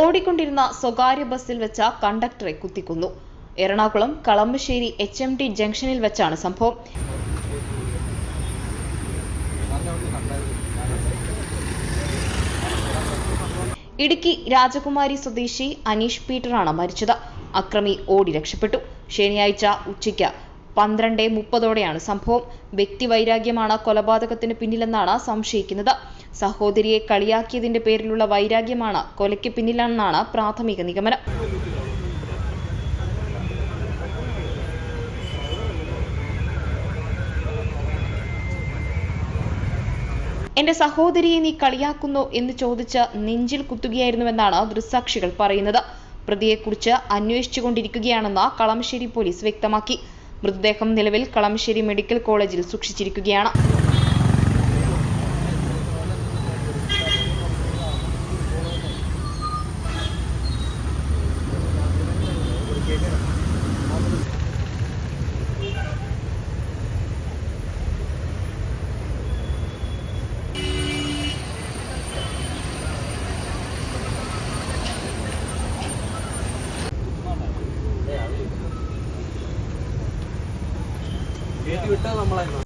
ഓടിക്കൊണ്ടിരുന്ന സ്വകാര്യ ബസ്സിൽ വെച്ച കണ്ടക്ടറെ കുത്തിക്കൊന്നു. എറണാകുളം കളമശ്ശേരി HMT ജംഗ്ഷനിൽ വെച്ചാണ് സംഭവം. ഇടുക്കി രാജകുമാരി സ്വദേശി അനീഷ് പീറ്ററാണ് മരിച്ചത്. അക്രമി ഓടി രക്ഷപ്പെട്ടു. ശനിയാഴ്ച ഉച്ചയ്ക്ക് 12:30 സംഭവം. വ്യക്തിവൈരാഗ്യമാണ് കൊലപാതകത്തിന് പിന്നിലെന്നാണ് സംശയിക്കുന്നത്. സഹോദരിയെ കളിയാക്കിയതിന്റെ പേരിലുള്ള വൈരാഗ്യമാണ് കൊലയ്ക്ക് പിന്നിലെന്നാണ് പ്രാഥമിക നിഗമനം. എന്റെ സഹോദരിയെ നീ കളിയാക്കുന്നു എന്ന് ചോദിച്ച് നെഞ്ചിൽ കുത്തുകയായിരുന്നുവെന്നാണ് ദൃക്സാക്ഷികൾ പറയുന്നത്. പ്രതിയെക്കുറിച്ച് അന്വേഷിച്ചുകൊണ്ടിരിക്കുകയാണെന്ന് കളമശ്ശേരി പോലീസ് വ്യക്തമാക്കി. മൃതദേഹം നിലവിൽ കളമശ്ശേരി മെഡിക്കൽ കോളേജിൽ സൂക്ഷിച്ചിരിക്കുകയാണ്. വിട്ടാൽ നമ്മളായിരുന്നു.